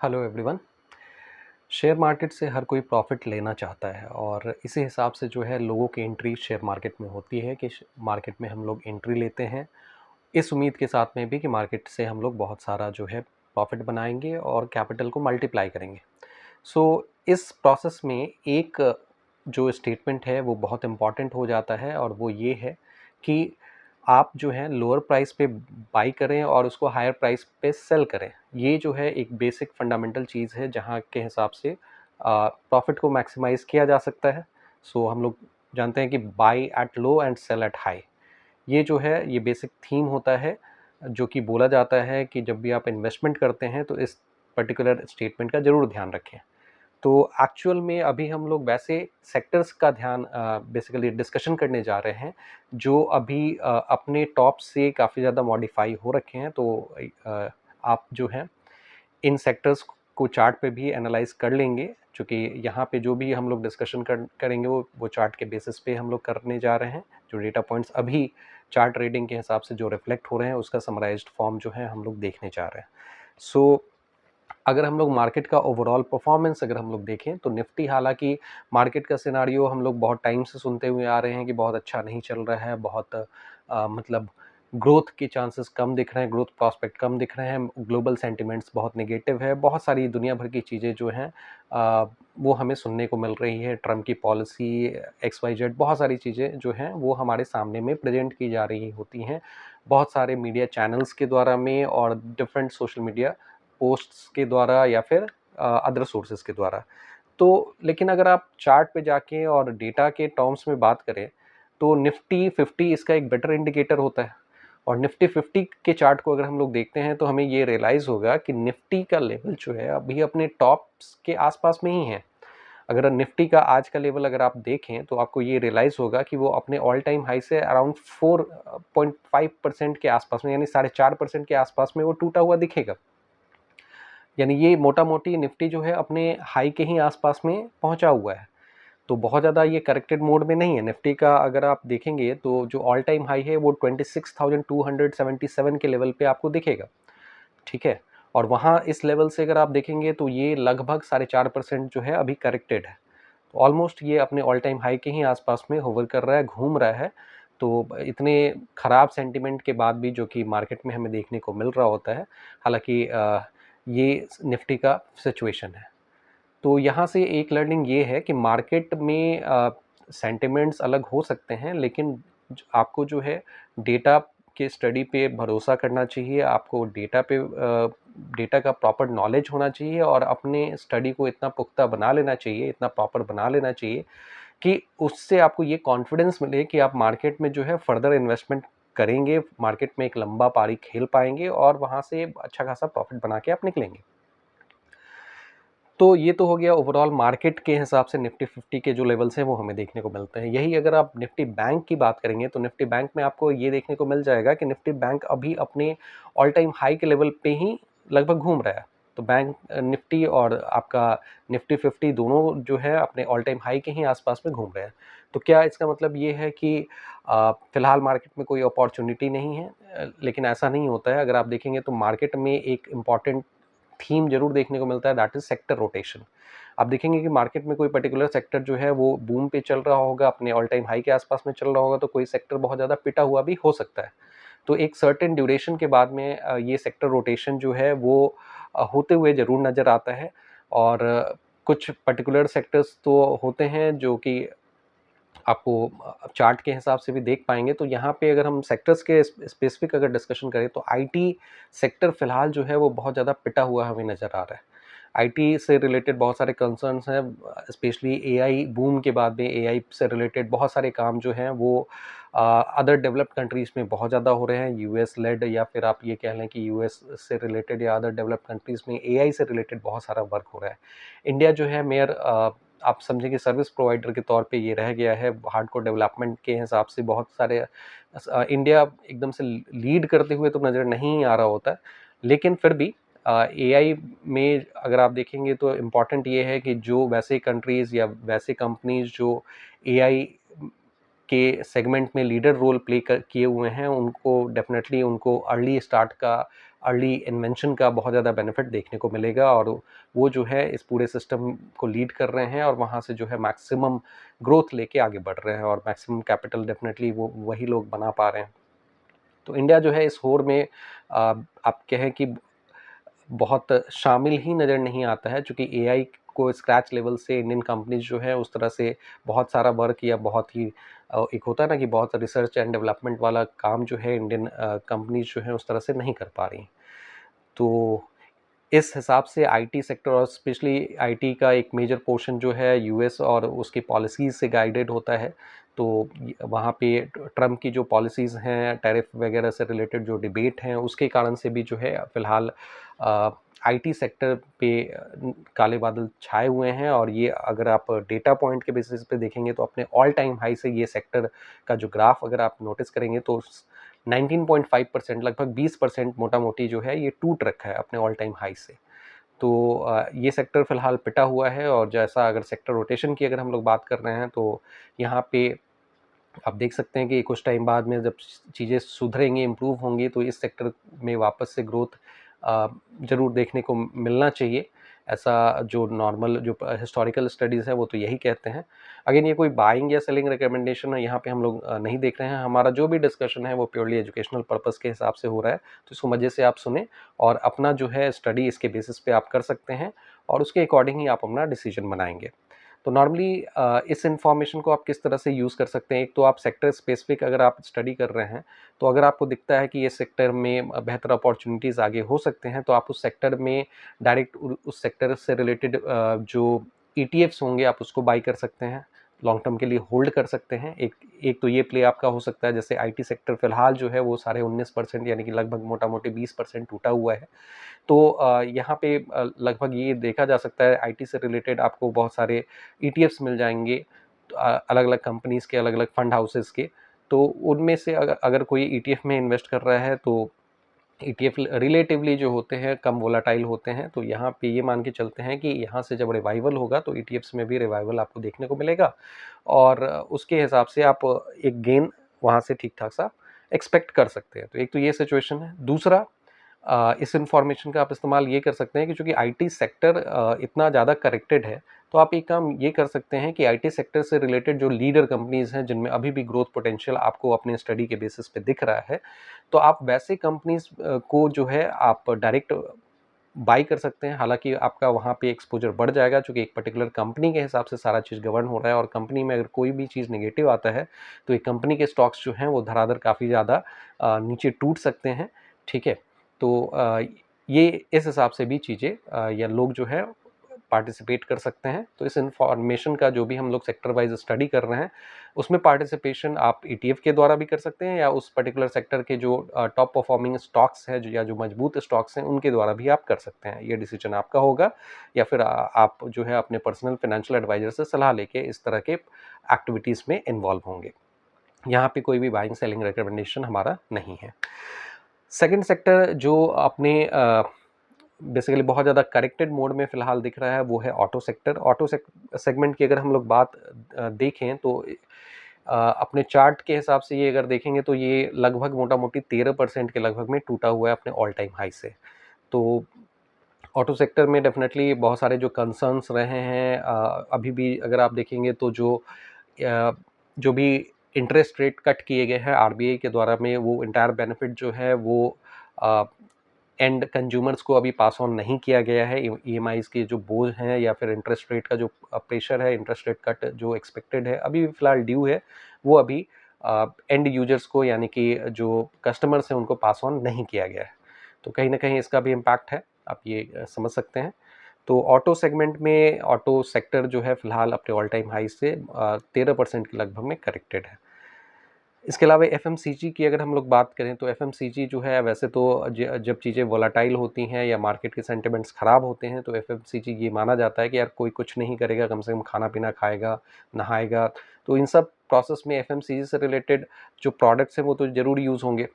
Hello everyone. Share market से हर कोई profit लेना चाहता है और इसी हिसाब से जो है लोगों की एंट्री शेयर मार्केट में होती है कि मार्केट में हम लोग एंट्री लेते हैं इस उम्मीद के साथ में भी कि मार्केट से हम लोग बहुत सारा जो है प्रॉफिट बनाएंगे और कैपिटल को मल्टीप्लाई करेंगे। सो इस प्रोसेस में एक जो स्टेटमेंट है वो बहुत इम्पॉर्टेंट हो जाता है और वो ये है कि आप जो है लोअर प्राइस पे बाई करें और उसको हायर प्राइस पे सेल करें। ये जो है एक बेसिक फंडामेंटल चीज़ है जहाँ के हिसाब से प्रॉफिट को मैक्सिमाइज़ किया जा सकता है। सो हम लोग जानते हैं कि buy at low and sell at high, ये जो है ये बेसिक थीम होता है जो कि बोला जाता है कि जब भी आप इन्वेस्टमेंट करते हैं तो इस पर्टिकुलर स्टेटमेंट का ज़रूर ध्यान रखें। तो एक्चुअल में अभी हम लोग वैसे सेक्टर्स का ध्यान बेसिकली डिस्कशन करने जा रहे हैं जो अभी अपने टॉप से काफ़ी ज़्यादा मॉडिफाई हो रखे हैं। तो आप जो हैं इन सेक्टर्स को चार्ट पे भी एनालाइज कर लेंगे, क्योंकि यहाँ पे जो भी हम लोग डिस्कशन करेंगे वो चार्ट के बेसिस पे हम लोग करने जा रहे हैं। जो डेटा पॉइंट्स अभी चार्ट रीडिंग के हिसाब से जो रिफ्लेक्ट हो रहे हैं उसका समराइज्ड फॉर्म जो है हम लोग देखने जा रहे हैं। सो अगर हम लोग मार्केट का ओवरऑल परफॉर्मेंस अगर हम लोग देखें तो निफ्टी, हालांकि मार्केट का सिनारियो हम लोग बहुत टाइम से सुनते हुए आ रहे हैं कि बहुत अच्छा नहीं चल रहा है, बहुत मतलब ग्रोथ के चांसेस कम दिख रहे हैं, ग्रोथ प्रॉस्पेक्ट कम दिख रहे हैं, ग्लोबल सेंटिमेंट्स बहुत नेगेटिव है, बहुत सारी दुनिया भर की चीज़ें जो हैं वो हमें सुनने को मिल रही है। ट्रम्प की पॉलिसी, XYZ, बहुत सारी चीज़ें जो हैं वो हमारे सामने में प्रेजेंट की जा रही होती हैं बहुत सारे मीडिया चैनल्स के द्वारा में और डिफरेंट सोशल मीडिया पोस्ट्स के द्वारा या फिर अदर सोर्सेज के द्वारा। तो लेकिन अगर आप चार्ट पे जाके और डेटा के टर्म्स में बात करें तो निफ्टी 50 इसका एक बेटर इंडिकेटर होता है। और निफ्टी 50 के चार्ट को अगर हम लोग देखते हैं तो हमें ये रियलाइज़ होगा कि निफ्टी का लेवल जो है अभी अपने टॉप्स के आसपास में ही है। अगर निफ्टी का आज का लेवल अगर आप देखें तो आपको ये रियलाइज़ होगा कि वो अपने ऑल टाइम हाई से अराउंड 4.5% के आसपास में, यानी 4.5% के आसपास में वो टूटा हुआ दिखेगा। यानी ये मोटा मोटी निफ्टी जो है अपने हाई के ही आसपास में पहुंचा हुआ है। तो बहुत ज़्यादा ये करेक्टेड मोड में नहीं है। निफ्टी का अगर आप देखेंगे तो जो ऑल टाइम हाई है वो 26,277 के लेवल पे आपको दिखेगा, ठीक है। और वहाँ इस लेवल से अगर आप देखेंगे तो ये लगभग 4.5% जो है अभी करेक्टेड है। तो ऑलमोस्ट ये अपने ऑल टाइम हाई के ही आसपास में होवर कर रहा है, घूम रहा है। तो इतने ख़राब सेंटिमेंट के बाद भी जो कि मार्केट में हमें देखने को मिल रहा होता है, हालांकि ये निफ्टी का सिचुएशन है। तो यहाँ से एक लर्निंग ये है कि मार्केट में सेंटिमेंट्स अलग हो सकते हैं, लेकिन आपको जो है डेटा के स्टडी पे भरोसा करना चाहिए। आपको डेटा का प्रॉपर नॉलेज होना चाहिए और अपने स्टडी को इतना पुख्ता बना लेना चाहिए, इतना प्रॉपर बना लेना चाहिए कि उससे आपको ये कॉन्फिडेंस मिले कि आप मार्केट में जो है फर्दर इन्वेस्टमेंट करेंगे, मार्केट में एक लंबा पारी खेल पाएंगे और वहाँ से अच्छा खासा प्रॉफिट बना के आप निकलेंगे। तो ये तो हो गया ओवरऑल मार्केट के हिसाब से निफ्टी 50 के जो लेवल्स हैं वो हमें देखने को मिलते हैं। यही अगर आप निफ्टी बैंक की बात करेंगे तो निफ्टी बैंक में आपको ये देखने को मिल जाएगा कि निफ्टी बैंक अभी अपने ऑल टाइम हाई के लेवल पे ही लगभग घूम रहा है। तो बैंक निफ्टी और आपका निफ्टी 50 दोनों जो है अपने ऑल टाइम हाई के ही आसपास में घूम रहे हैं। तो क्या इसका मतलब ये है कि फिलहाल मार्केट में कोई अपॉर्चुनिटी नहीं है? लेकिन ऐसा नहीं होता है। अगर आप देखेंगे तो मार्केट में एक इम्पॉर्टेंट थीम जरूर देखने को मिलता है, दैट इज सेक्टर रोटेशन। आप देखेंगे कि मार्केट में कोई पर्टिकुलर सेक्टर जो है वो बूम पे चल रहा होगा, अपने ऑल टाइम हाई के आसपास में चल रहा होगा, तो कोई सेक्टर बहुत ज़्यादा पिटा हुआ भी हो सकता है। तो एक सर्टेन ड्यूरेशन के बाद में ये सेक्टर रोटेशन जो है वो होते हुए ज़रूर नज़र आता है। और कुछ पर्टिकुलर सेक्टर्स तो होते हैं जो कि आपको चार्ट के हिसाब से भी देख पाएंगे। तो यहाँ पे अगर हम सेक्टर्स के स्पेसिफिक अगर डिस्कशन करें तो आईटी सेक्टर फिलहाल जो है वो बहुत ज़्यादा पिटा हुआ हमें नज़र आ रहा है। आईटी से रिलेटेड बहुत सारे कंसर्न्स हैं, स्पेशली एआई बूम के बाद में एआई से रिलेटेड बहुत सारे काम जो हैं वो अदर डेवलप्ड कंट्रीज़ में बहुत ज़्यादा हो रहे हैं, यूएस लेड, या फिर आप ये कह लें कि यूएस से रिलेटेड या अदर डेवलप्ड कंट्रीज़ में एआई से रिलेटेड बहुत सारा वर्क हो रहा है। इंडिया जो है मेयर आप समझें कि सर्विस प्रोवाइडर के तौर पे ये रह गया है। हार्डकोर डेवलपमेंट के हिसाब से बहुत सारे इंडिया एकदम से लीड करते हुए तो नज़र नहीं आ रहा होता है, लेकिन फिर भी एआई में अगर आप देखेंगे तो इम्पॉर्टेंट ये है कि जो वैसे कंट्रीज़ या वैसे कंपनीज जो एआई के सेगमेंट में लीडर रोल प्ले किए हुए हैं, उनको डेफिनेटली उनको अर्ली स्टार्ट का अर्ली इन्वेंशन का बहुत ज़्यादा बेनिफिट देखने को मिलेगा, और वो जो है इस पूरे सिस्टम को लीड कर रहे हैं और वहाँ से जो है मैक्सिमम ग्रोथ लेके आगे बढ़ रहे हैं, और मैक्सिमम कैपिटल डेफिनेटली वो वही लोग बना पा रहे हैं। तो इंडिया जो है इस होड़ में आप कहें कि बहुत शामिल ही नज़र नहीं आता है, चूँकि एआई को स्क्रैच लेवल से इंडियन कंपनीज जो है उस तरह से बहुत सारा वर्क या बहुत ही एक होता है ना कि बहुत रिसर्च एंड डेवलपमेंट वाला काम जो है इंडियन कंपनीज जो है उस तरह से नहीं कर पा रही। तो इस हिसाब से आईटी सेक्टर और स्पेशली आईटी का एक मेजर पोर्शन जो है यूएस और उसकी पॉलिसीज़ से गाइडेड होता है। तो वहाँ पे ट्रम्प की जो पॉलिसीज़ हैं, टैरिफ वगैरह से रिलेटेड जो डिबेट हैं, उसके कारण से भी जो है फ़िलहाल आईटी सेक्टर पे काले बादल छाए हुए हैं, और ये अगर आप डेटा पॉइंट के बेसिस पे देखेंगे तो अपने ऑल टाइम हाई से ये सेक्टर का जो ग्राफ अगर आप नोटिस करेंगे तो 19.5% लगभग 20% मोटा मोटी जो है ये टूट रखा है अपने ऑल टाइम हाई से। तो ये सेक्टर फ़िलहाल पिटा हुआ है, और जैसा अगर सेक्टर रोटेशन की अगर हम लोग बात कर रहे हैं तो यहाँ पे आप देख सकते हैं कि कुछ टाइम बाद में जब चीज़ें सुधरेंगी, इम्प्रूव होंगी, तो इस सेक्टर में वापस से ग्रोथ ज़रूर देखने को मिलना चाहिए। ऐसा जो नॉर्मल जो हिस्टोरिकल स्टडीज़ है वो तो यही कहते हैं। अगेन ये कोई बाइंग या सेलिंग रिकमेंडेशन है यहाँ पे हम लोग नहीं देख रहे हैं। हमारा जो भी डिस्कशन है वो प्योरली एजुकेशनल पर्पस के हिसाब से हो रहा है, तो इसको मज़े से आप सुने और अपना जो है स्टडी इसके बेसिस पे आप कर सकते हैं, और उसके अकॉर्डिंग ही आप अपना डिसीजन बनाएंगे। तो नॉर्मली इस इन्फॉर्मेशन को आप किस तरह से यूज़ कर सकते हैं। एक तो आप सेक्टर स्पेसिफिक अगर आप स्टडी कर रहे हैं, तो अगर आपको दिखता है कि ये सेक्टर में बेहतर अपॉर्चुनिटीज़ आगे हो सकते हैं, तो आप उस सेक्टर में डायरेक्ट उस सेक्टर से रिलेटेड जो ईटीएफ्स होंगे आप उसको बाई कर सकते हैं, लॉन्ग टर्म के लिए होल्ड कर सकते हैं। एक एक तो ये प्ले आपका हो सकता है, जैसे आईटी सेक्टर फिलहाल जो है वो साढ़े 19% यानी कि लगभग मोटा मोटी 20% टूटा हुआ है। तो यहाँ पे लगभग ये देखा जा सकता है आईटी से रिलेटेड आपको बहुत सारे ईटीएफ्स मिल जाएंगे, तो अलग-अलग कंपनीज़ के, अलग-अलग फंड हाउसेस के। तो उनमें से अगर अगर कोई ईटीएफ में इन्वेस्ट कर रहा है तो ईटीएफ रिलेटिवली जो होते हैं कम वोलाटाइल होते हैं, तो यहाँ पे ये मान के चलते हैं कि यहाँ से जब रिवाइवल होगा तो ईटीएफ्स में भी रिवाइवल आपको देखने को मिलेगा, और उसके हिसाब से आप एक गेन वहाँ से ठीक-ठाक सा एक्सपेक्ट कर सकते हैं। तो एक तो ये सिचुएशन है। दूसरा, इस इन्फॉर्मेशन का आप इस्तेमाल ये कर सकते हैं कि चूँकि आईटी सेक्टर इतना ज़्यादा करेक्टेड है, तो आप एक काम ये कर सकते हैं कि आईटी सेक्टर से रिलेटेड जो लीडर कंपनीज़ हैं, जिनमें अभी भी ग्रोथ पोटेंशियल आपको अपने स्टडी के बेसिस पे दिख रहा है, तो आप वैसे कंपनीज़ को जो है आप डायरेक्ट बाय कर सकते हैं। हालाँकि आपका वहाँ पे एक्सपोज़र बढ़ जाएगा, चूँकि एक पर्टिकुलर कंपनी के हिसाब से सारा चीज़ गवर्न हो रहा है, और कंपनी में अगर कोई भी चीज़ नेगेटिव आता है, तो एक कंपनी के स्टॉक्स जो हैं वो धड़ाधड़ काफ़ी ज़्यादा नीचे टूट सकते हैं, ठीक है? तो ये इस हिसाब से भी चीज़ें या लोग जो है पार्टिसिपेट कर सकते हैं। तो इस इन्फॉर्मेशन का जो भी हम लोग सेक्टर वाइज़ स्टडी कर रहे हैं, उसमें पार्टिसिपेशन आप ईटीएफ के द्वारा भी कर सकते हैं, या उस पर्टिकुलर सेक्टर के जो टॉप परफॉर्मिंग स्टॉक्स हैं या जो मजबूत स्टॉक्स हैं उनके द्वारा भी आप कर सकते हैं। ये डिसीजन आपका होगा, या फिर आप जो है अपने पर्सनल फाइनेंशियल एडवाइज़र से सलाह लेके इस तरह के एक्टिविटीज़ में इन्वॉल्व होंगे। यहाँ पे कोई भी बाइंग सेलिंग रिकमेंडेशन हमारा नहीं है। सेकंड सेक्टर जो अपने बेसिकली बहुत ज़्यादा करेक्टेड मोड में फ़िलहाल दिख रहा है वो है ऑटो सेक्टर। ऑटो सेगमेंट की अगर हम लोग बात देखें तो अपने चार्ट के हिसाब से ये अगर देखेंगे तो ये लगभग मोटा-मोटी 13% के लगभग में टूटा हुआ है अपने ऑल टाइम हाई से। तो ऑटो सेक्टर में डेफ़िनेटली बहुत सारे जो कंसर्न्स रहे हैं, अभी भी अगर आप देखेंगे तो जो भी इंटरेस्ट रेट कट किए गए हैं आरबीआई के द्वारा में, वो एंटायर बेनिफिट जो है वो अ, एंड कंज्यूमर्स को अभी पास ऑन नहीं किया गया है। ईएमआईज़ के जो बोझ हैं या फिर इंटरेस्ट रेट का जो प्रेशर है, इंटरेस्ट रेट कट जो एक्सपेक्टेड है, अभी भी फ़िलहाल ड्यू है, वो अभी एंड यूज़र्स को यानी कि जो कस्टमर्स हैं उनको पास ऑन नहीं किया गया है। तो कहीं न कहीं इसका भी इम्पैक्ट है, आप ये समझ सकते हैं। तो ऑटो सेगमेंट में ऑटो सेक्टर जो है फ़िलहाल अपने ऑल टाइम हाई से 13% के लगभग में करेक्टेड है। इसके अलावा एफएमसीजी की अगर हम लोग बात करें तो एफएमसीजी जो है वैसे तो जब चीज़ें वोलेटाइल होती हैं या मार्केट के सेंटिमेंट्स ख़राब होते हैं तो एफएमसीजी ये माना जाता है कि यार कोई कुछ नहीं करेगा, कम से कम खाना-पीना खाएगा, नहाएगा। तो इन सब प्रोसेस में एफएमसीजी से रिलेटेड जो प्रोडक्ट्स हैं वो तो ज़रूर यूज़ होंगे।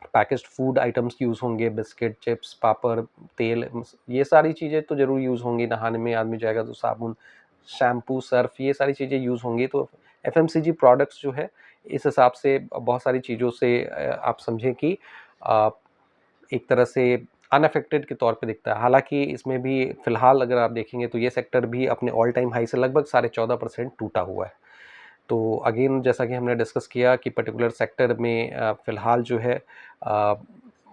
पैकेज्ड फूड आइटम्स यूज़ होंगे, बिस्किट, चिप्स, पापड़, तेल, ये सारी चीज़ें तो ज़रूर यूज़ होंगी। नहाने में आदमी जाएगा तो साबुन, शैम्पू, सर्फ़, ये सारी चीज़ें यूज़ होंगी। तो एफएमसीजी प्रोडक्ट्स जो है इस हिसाब से बहुत सारी चीज़ों से आप समझें कि अ, एक तरह से अनअफेक्टेड के तौर पे दिखता है। हालाँकि इसमें भी फ़िलहाल अगर आप देखेंगे तो ये सेक्टर भी अपने ऑल टाइम हाई से लगभग 14.5% टूटा हुआ है। तो अगेन जैसा कि हमने डिस्कस किया कि पर्टिकुलर सेक्टर में फ़िलहाल जो है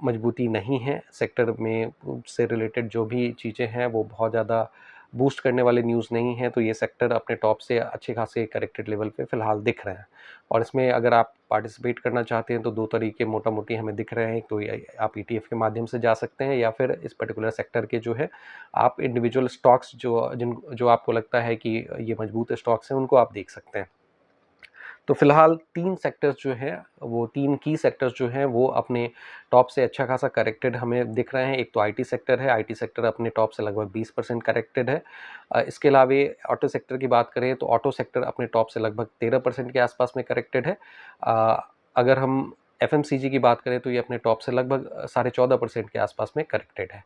मजबूती नहीं है। सेक्टर में से रिलेटेड जो भी चीज़ें हैं वो बहुत ज़्यादा बूस्ट करने वाले न्यूज़ नहीं हैं, तो ये सेक्टर अपने टॉप से अच्छे खासे करेक्टेड लेवल पे फ़िलहाल दिख रहे हैं। और इसमें अगर आप पार्टिसिपेट करना चाहते हैं तो 2 तरीके मोटा-मोटी हमें दिख रहे हैं। एक तो ये आप ईटीएफ के माध्यम से जा सकते हैं, या फिर इस पर्टिकुलर सेक्टर के जो है आप इंडिविजुअल स्टॉक्स जो आपको लगता है कि ये मजबूत स्टॉक्स हैं, उनको आप देख सकते हैं। तो फिलहाल 3 सेक्टर्स जो हैं, वो 3 की सेक्टर्स जो हैं वो अपने टॉप से अच्छा खासा करेक्टेड हमें दिख रहे हैं। एक तो आईटी सेक्टर है, आईटी सेक्टर अपने टॉप से लगभग 20% करेक्टेड है। इसके अलावे ऑटो सेक्टर की बात करें तो ऑटो सेक्टर अपने टॉप से लगभग 13% के आसपास में करेक्टेड है। अगर हम एफएमसीजी की बात करें तो ये अपने टॉप से लगभग 14.5% के आसपास में करेक्टेड है।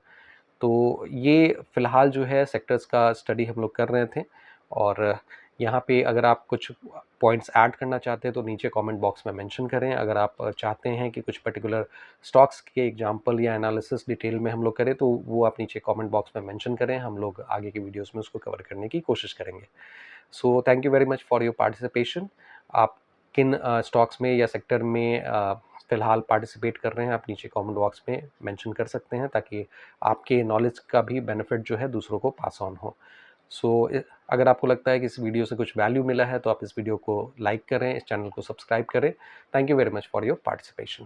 तो ये फ़िलहाल जो है सेक्टर्स का स्टडी हम लोग कर रहे थे, और यहाँ पे अगर आप कुछ पॉइंट्स ऐड करना चाहते हैं तो नीचे कमेंट बॉक्स में मेंशन करें। अगर आप चाहते हैं कि कुछ पर्टिकुलर स्टॉक्स के एग्जांपल या एनालिसिस डिटेल में हम लोग करें तो वो आप नीचे कमेंट बॉक्स में मेंशन करें, हम लोग आगे की वीडियोस में उसको कवर करने की कोशिश करेंगे। So thank you very much for your participation. आप किन स्टॉक्स में या सेक्टर में फ़िलहाल पार्टिसिपेट कर रहे हैं, आप नीचे कमेंट बॉक्स में मेंशन कर सकते हैं, ताकि आपके नॉलेज का भी बेनिफिट जो है दूसरों को पास ऑन हो। सो अगर आपको लगता है कि इस वीडियो से कुछ वैल्यू मिला है तो आप इस वीडियो को लाइक करें, इस चैनल को सब्सक्राइब करें। Thank you very much for your participation.